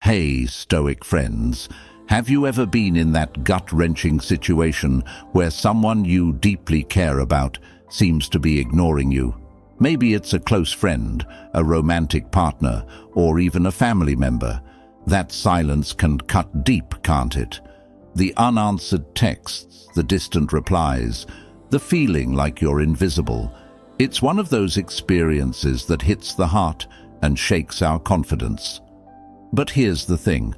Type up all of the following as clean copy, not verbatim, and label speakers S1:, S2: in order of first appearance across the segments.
S1: Hey, Stoic friends, have you ever been in that gut-wrenching situation where someone you deeply care about seems to be ignoring you? Maybe it's a close friend, a romantic partner, or even a family member. That silence can cut deep, can't it? The unanswered texts, the distant replies, the feeling like you're invisible. It's one of those experiences that hits the heart and shakes our confidence. But here's the thing.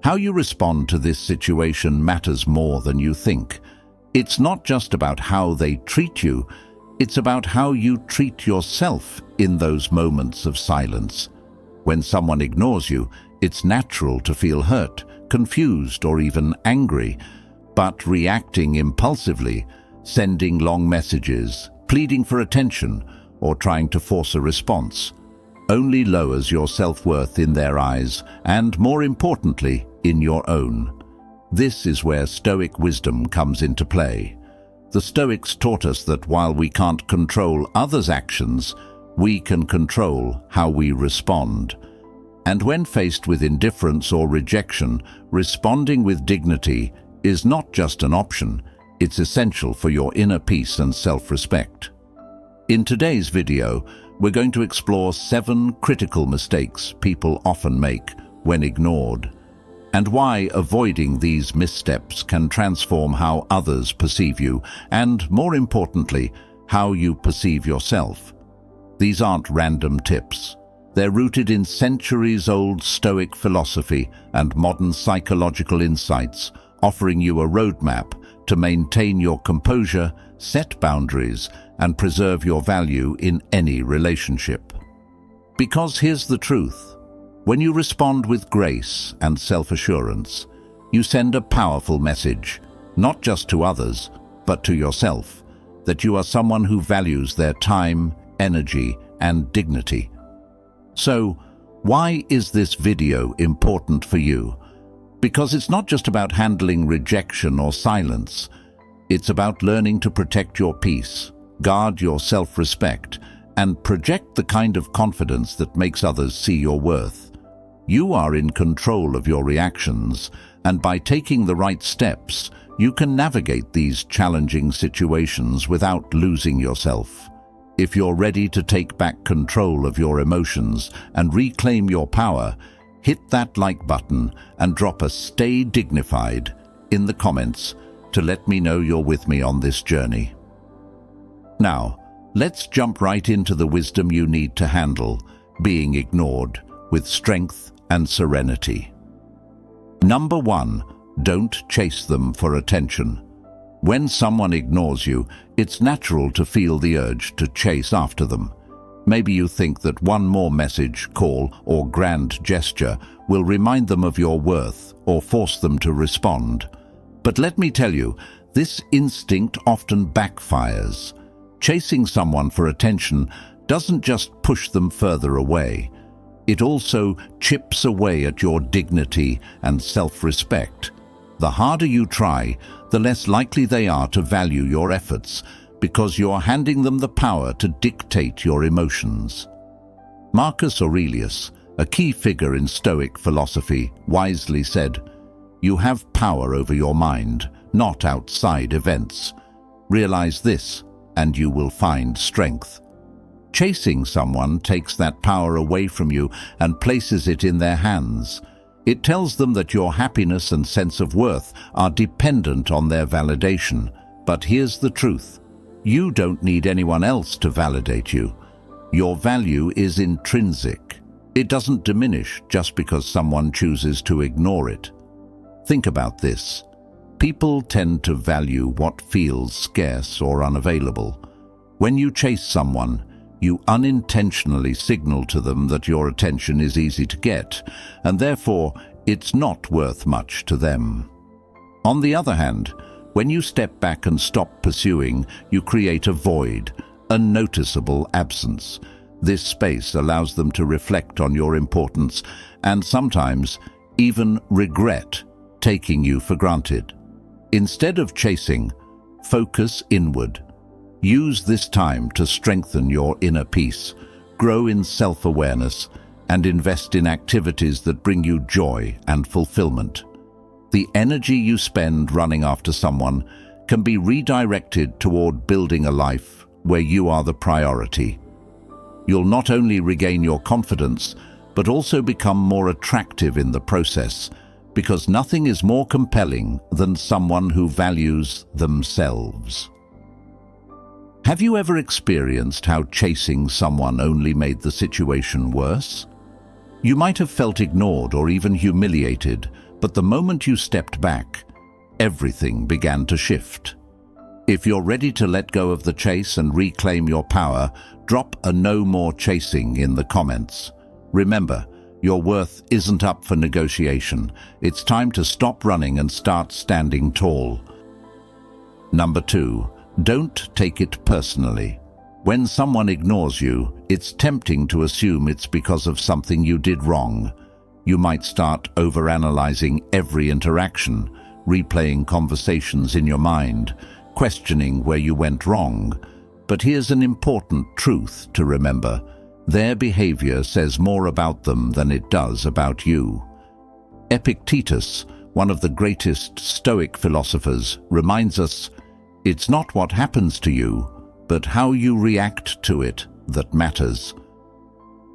S1: How you respond to this situation matters more than you think. It's not just about how they treat you, it's about how you treat yourself in those moments of silence. When someone ignores you, it's natural to feel hurt, confused, or even angry. But reacting impulsively, sending long messages, pleading for attention, or trying to force a response, only lowers your self-worth in their eyes and, more importantly, in your own. This is where Stoic wisdom comes into play. The Stoics taught us that while we can't control others' actions, we can control how we respond. And when faced with indifference or rejection, responding with dignity is not just an option, it's essential for your inner peace and self-respect. In today's video, we're going to explore 7 critical mistakes people often make when ignored, and why avoiding these missteps can transform how others perceive you, and, more importantly, how you perceive yourself. These aren't random tips. They're rooted in centuries-old Stoic philosophy and modern psychological insights, offering you a roadmap to maintain your composure, set boundaries, and preserve your value in any relationship. Because here's the truth. When you respond with grace and self-assurance, you send a powerful message, not just to others, but to yourself, that you are someone who values their time, energy, and dignity. So, why is this video important for you? Because it's not just about handling rejection or silence. It's about learning to protect your peace, guard your self-respect, and project the kind of confidence that makes others see your worth. You are in control of your reactions, and by taking the right steps, you can navigate these challenging situations without losing yourself. If you're ready to take back control of your emotions and reclaim your power, hit that like button and drop a "Stay dignified" in the comments to let me know you're with me on this journey. Now, let's jump right into the wisdom you need to handle being ignored with strength and serenity. Number 1, don't chase them for attention. When someone ignores you, it's natural to feel the urge to chase after them. Maybe you think that one more message, call, or grand gesture will remind them of your worth or force them to respond. But let me tell you, this instinct often backfires. Chasing someone for attention doesn't just push them further away. It also chips away at your dignity and self-respect. The harder you try, the less likely they are to value your efforts, because you're handing them the power to dictate your emotions. Marcus Aurelius, a key figure in Stoic philosophy, wisely said, "You have power over your mind, not outside events. Realize this, and you will find strength." Chasing someone takes that power away from you and places it in their hands. It tells them that your happiness and sense of worth are dependent on their validation. But here's the truth. You don't need anyone else to validate you. Your value is intrinsic. It doesn't diminish just because someone chooses to ignore it. Think about this. People tend to value what feels scarce or unavailable. When you chase someone, you unintentionally signal to them that your attention is easy to get, and therefore it's not worth much to them. On the other hand, when you step back and stop pursuing, you create a void, a noticeable absence. This space allows them to reflect on your importance and sometimes even regret taking you for granted. Instead of chasing, focus inward. Use this time to strengthen your inner peace, grow in self-awareness, and invest in activities that bring you joy and fulfillment. The energy you spend running after someone can be redirected toward building a life where you are the priority. You'll not only regain your confidence, but also become more attractive in the process, because nothing is more compelling than someone who values themselves. Have you ever experienced how chasing someone only made the situation worse? You might have felt ignored or even humiliated, but the moment you stepped back, everything began to shift. If you're ready to let go of the chase and reclaim your power, drop a "no more chasing" in the comments. Remember, your worth isn't up for negotiation. It's time to stop running and start standing tall. Number 2, don't take it personally. When someone ignores you, it's tempting to assume it's because of something you did wrong. You might start overanalyzing every interaction, replaying conversations in your mind, questioning where you went wrong. But here's an important truth to remember. Their behavior says more about them than it does about you. Epictetus, one of the greatest Stoic philosophers, reminds us, it's not what happens to you, but how you react to it that matters.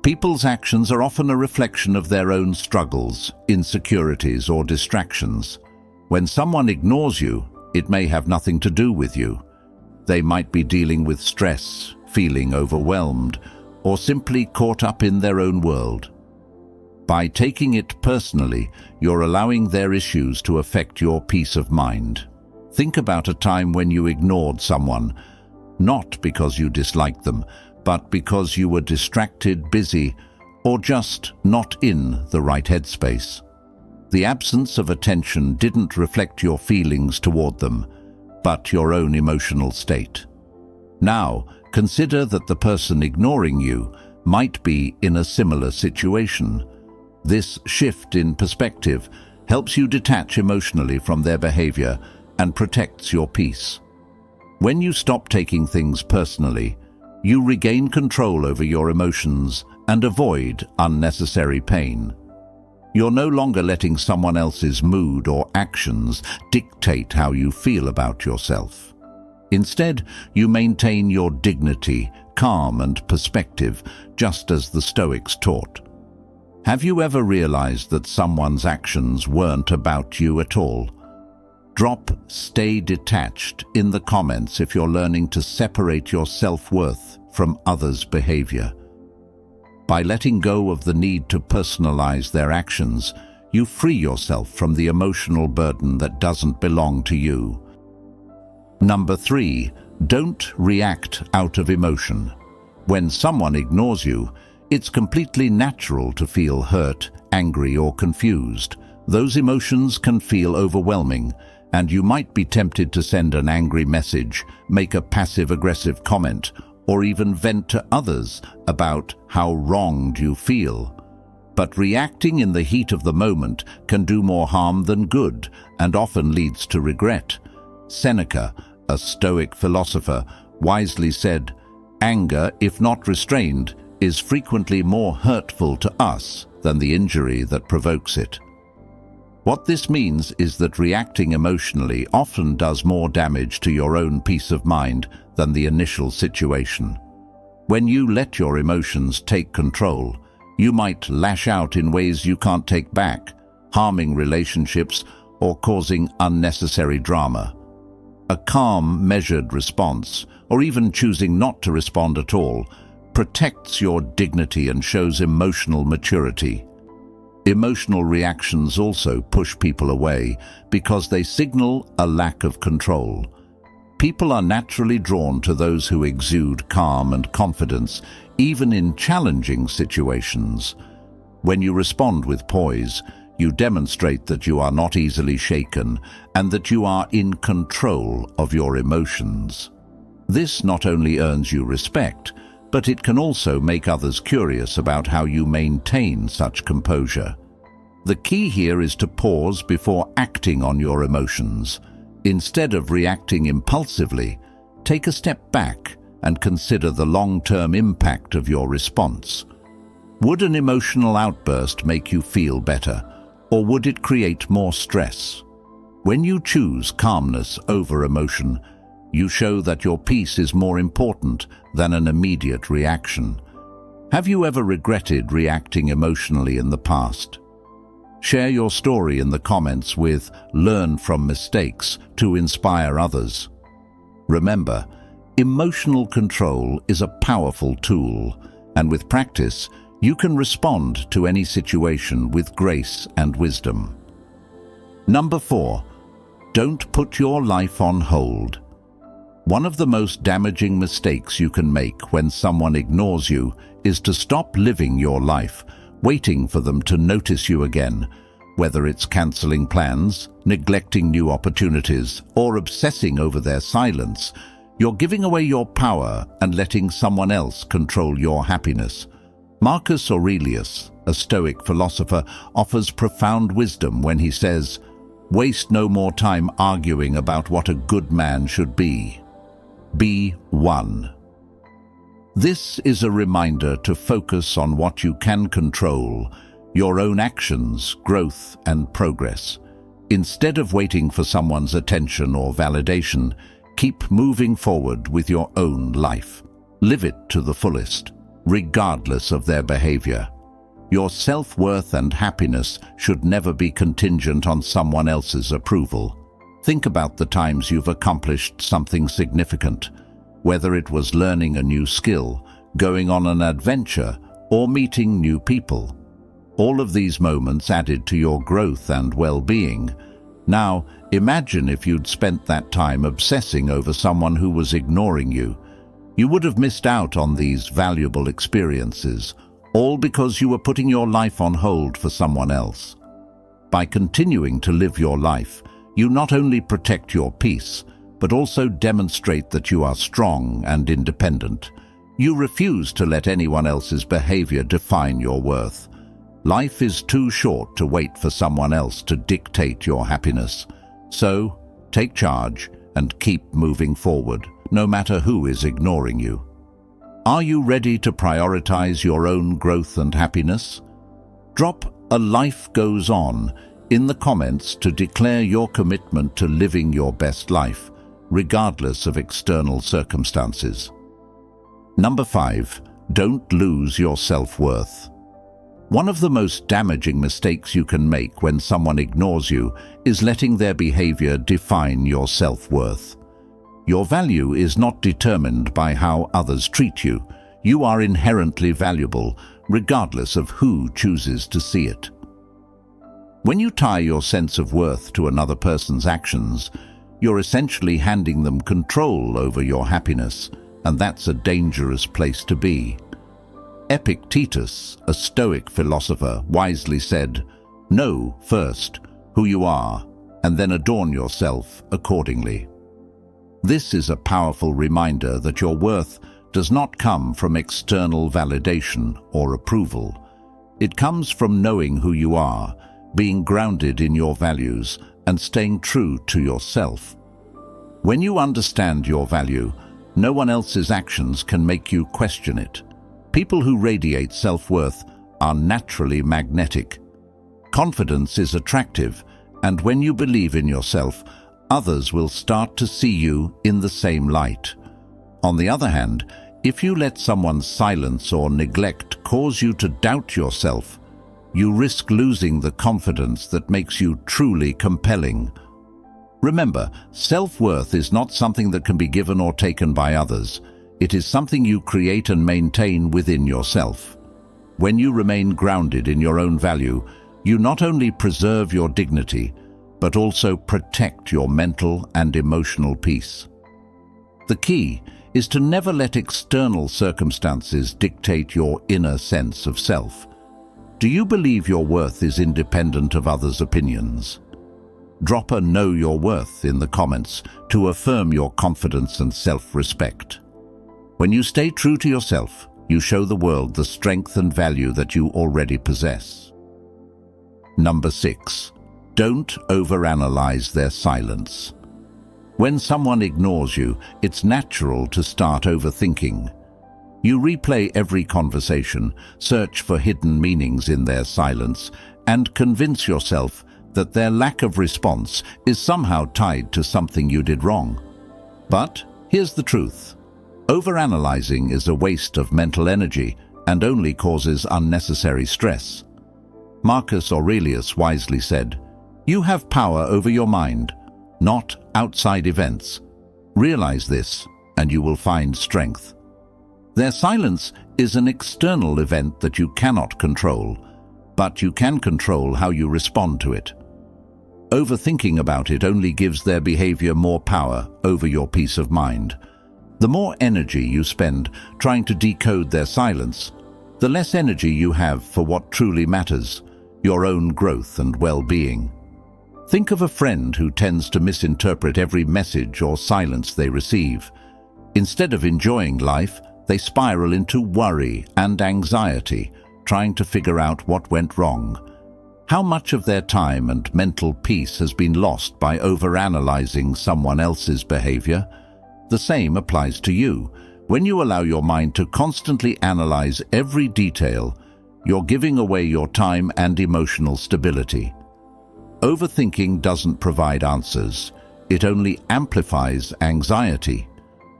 S1: People's actions are often a reflection of their own struggles, insecurities, or distractions. When someone ignores you, it may have nothing to do with you. They might be dealing with stress, feeling overwhelmed, or simply caught up in their own world. By taking it personally, you're allowing their issues to affect your peace of mind. Think about a time when you ignored someone, not because you disliked them, but because you were distracted, busy, or just not in the right headspace. The absence of attention didn't reflect your feelings toward them, but your own emotional state. Now, consider that the person ignoring you might be in a similar situation. This shift in perspective helps you detach emotionally from their behavior and protects your peace. When you stop taking things personally, you regain control over your emotions and avoid unnecessary pain. You're no longer letting someone else's mood or actions dictate how you feel about yourself. Instead, you maintain your dignity, calm, and perspective, just as the Stoics taught. Have you ever realized that someone's actions weren't about you at all? Drop "stay detached" in the comments if you're learning to separate your self-worth from others' behavior. By letting go of the need to personalize their actions, you free yourself from the emotional burden that doesn't belong to you. Number 3, don't react out of emotion. When someone ignores you, it's completely natural to feel hurt, angry, or confused. Those emotions can feel overwhelming, and you might be tempted to send an angry message, make a passive-aggressive comment, or even vent to others about how wronged you feel. But reacting in the heat of the moment can do more harm than good, and often leads to regret. Seneca, a Stoic philosopher, wisely said, "Anger, if not restrained, is frequently more hurtful to us than the injury that provokes it." What this means is that reacting emotionally often does more damage to your own peace of mind than the initial situation. When you let your emotions take control, you might lash out in ways you can't take back, harming relationships or causing unnecessary drama. A calm, measured response, or even choosing not to respond at all, protects your dignity and shows emotional maturity. Emotional reactions also push people away because they signal a lack of control. People are naturally drawn to those who exude calm and confidence, even in challenging situations. When you respond with poise, you demonstrate that you are not easily shaken and that you are in control of your emotions. This not only earns you respect, but it can also make others curious about how you maintain such composure. The key here is to pause before acting on your emotions. Instead of reacting impulsively, take a step back and consider the long-term impact of your response. Would an emotional outburst make you feel better, or would it create more stress? When you choose calmness over emotion, you show that your peace is more important than an immediate reaction. Have you ever regretted reacting emotionally in the past? Share your story in the comments with "Learn from mistakes" to inspire others. Remember, emotional control is a powerful tool, and with practice, you can respond to any situation with grace and wisdom. Number 4. Don't put your life on hold. One of the most damaging mistakes you can make when someone ignores you is to stop living your life, waiting for them to notice you again. Whether it's canceling plans, neglecting new opportunities, or obsessing over their silence, you're giving away your power and letting someone else control your happiness. Marcus Aurelius, a Stoic philosopher, offers profound wisdom when he says, "Waste no more time arguing about what a good man should be. Be one." This is a reminder to focus on what you can control, your own actions, growth, and progress. Instead of waiting for someone's attention or validation, keep moving forward with your own life. Live it to the fullest, regardless of their behavior. Your self-worth and happiness should never be contingent on someone else's approval. Think about the times you've accomplished something significant, whether it was learning a new skill, going on an adventure, or meeting new people. All of these moments added to your growth and well-being. Now, imagine if you'd spent that time obsessing over someone who was ignoring you. You would have missed out on these valuable experiences, all because you were putting your life on hold for someone else. By continuing to live your life, you not only protect your peace, but also demonstrate that you are strong and independent. You refuse to let anyone else's behavior define your worth. Life is too short to wait for someone else to dictate your happiness. So, take charge and keep moving forward, no matter who is ignoring you. Are you ready to prioritize your own growth and happiness? Drop a "Life Goes On" in the comments to declare your commitment to living your best life, regardless of external circumstances. Number 5. Don't lose your self-worth. One of the most damaging mistakes you can make when someone ignores you is letting their behavior define your self-worth. Your value is not determined by how others treat you. You are inherently valuable, regardless of who chooses to see it. When you tie your sense of worth to another person's actions, you're essentially handing them control over your happiness, and that's a dangerous place to be. Epictetus, a Stoic philosopher, wisely said, "Know first who you are, and then adorn yourself accordingly." This is a powerful reminder that your worth does not come from external validation or approval. It comes from knowing who you are, being grounded in your values, and staying true to yourself. When you understand your value, no one else's actions can make you question it. People who radiate self-worth are naturally magnetic. Confidence is attractive, and when you believe in yourself, others will start to see you in the same light. On the other hand, if you let someone's silence or neglect cause you to doubt yourself, you risk losing the confidence that makes you truly compelling. Remember, self-worth is not something that can be given or taken by others. It is something you create and maintain within yourself. When you remain grounded in your own value, you not only preserve your dignity, but also protect your mental and emotional peace. The key is to never let external circumstances dictate your inner sense of self. Do you believe your worth is independent of others' opinions? Drop a "Know Your Worth" in the comments to affirm your confidence and self-respect. When you stay true to yourself, you show the world the strength and value that you already possess. Number 6. Don't overanalyze their silence. When someone ignores you, it's natural to start overthinking. You replay every conversation, search for hidden meanings in their silence, and convince yourself that their lack of response is somehow tied to something you did wrong. But here's the truth. Overanalyzing is a waste of mental energy and only causes unnecessary stress. Marcus Aurelius wisely said, "You have power over your mind, not outside events. Realize this, and you will find strength." Their silence is an external event that you cannot control, but you can control how you respond to it. Overthinking about it only gives their behavior more power over your peace of mind. The more energy you spend trying to decode their silence, the less energy you have for what truly matters, your own growth and well-being. Think of a friend who tends to misinterpret every message or silence they receive. Instead of enjoying life, they spiral into worry and anxiety, trying to figure out what went wrong. How much of their time and mental peace has been lost by overanalyzing someone else's behavior? The same applies to you. When you allow your mind to constantly analyze every detail, you're giving away your time and emotional stability. Overthinking doesn't provide answers. It only amplifies anxiety.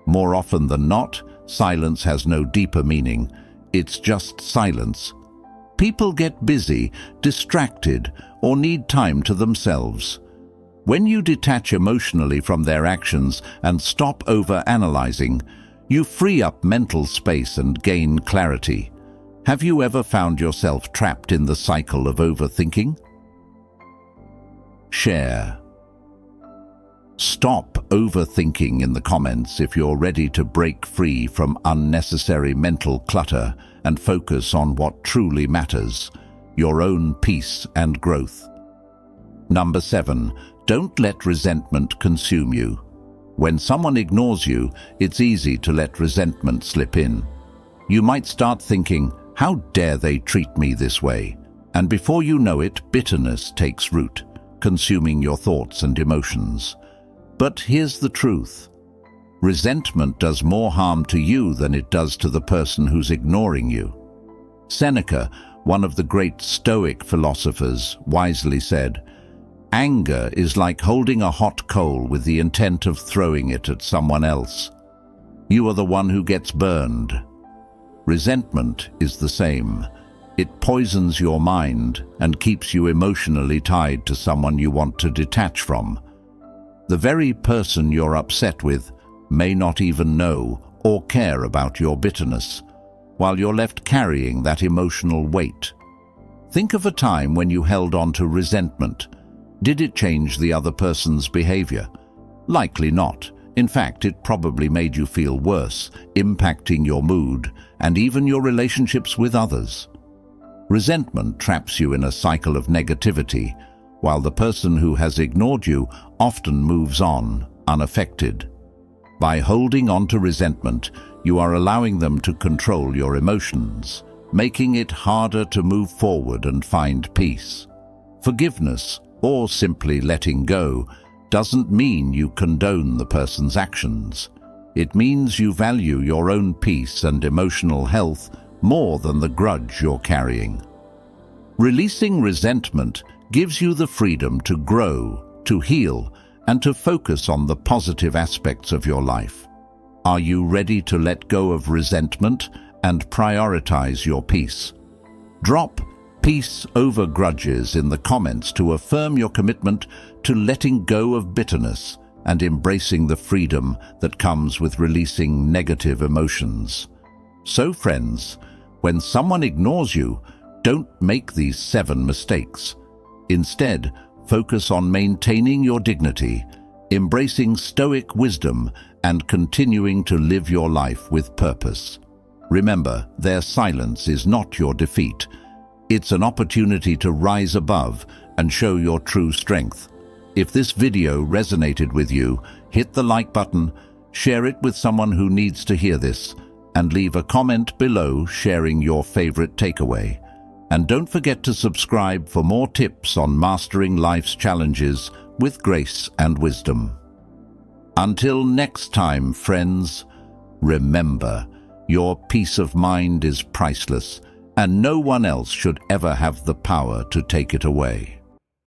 S1: More often than not, silence has no deeper meaning. It's just silence. People get busy, distracted, or need time to themselves. When you detach emotionally from their actions and stop overanalyzing, you free up mental space and gain clarity. Have you ever found yourself trapped in the cycle of overthinking? Share. Stop overthinking in the comments if you're ready to break free from unnecessary mental clutter and focus on what truly matters, your own peace and growth. Number 7, don't let resentment consume you. When someone ignores you, it's easy to let resentment slip in. You might start thinking, "How dare they treat me this way?" And before you know it, bitterness takes root, consuming your thoughts and emotions. But here's the truth. Resentment does more harm to you than it does to the person who's ignoring you. Seneca, one of the great Stoic philosophers, wisely said, "Anger is like holding a hot coal with the intent of throwing it at someone else. You are the one who gets burned." Resentment is the same. It poisons your mind and keeps you emotionally tied to someone you want to detach from. The very person you're upset with may not even know or care about your bitterness, while you're left carrying that emotional weight. Think of a time when you held on to resentment. Did it change the other person's behavior? Likely not. In fact, it probably made you feel worse, impacting your mood and even your relationships with others. Resentment traps you in a cycle of negativity, while the person who has ignored you often moves on, unaffected. By holding on to resentment, you are allowing them to control your emotions, making it harder to move forward and find peace. Forgiveness, or simply letting go, doesn't mean you condone the person's actions. It means you value your own peace and emotional health more than the grudge you're carrying. Releasing resentment gives you the freedom to grow, to heal, and to focus on the positive aspects of your life. Are you ready to let go of resentment and prioritize your peace? Drop "peace over grudges" in the comments to affirm your commitment to letting go of bitterness and embracing the freedom that comes with releasing negative emotions. So friends, when someone ignores you, don't make these 7 mistakes. Instead, focus on maintaining your dignity, embracing Stoic wisdom, and continuing to live your life with purpose. Remember, their silence is not your defeat. It's an opportunity to rise above and show your true strength. If this video resonated with you, hit the like button, share it with someone who needs to hear this, and leave a comment below sharing your favorite takeaway. And don't forget to subscribe for more tips on mastering life's challenges with grace and wisdom. Until next time, friends, remember, Your peace of mind is priceless, and no one else should ever have the power to take it away.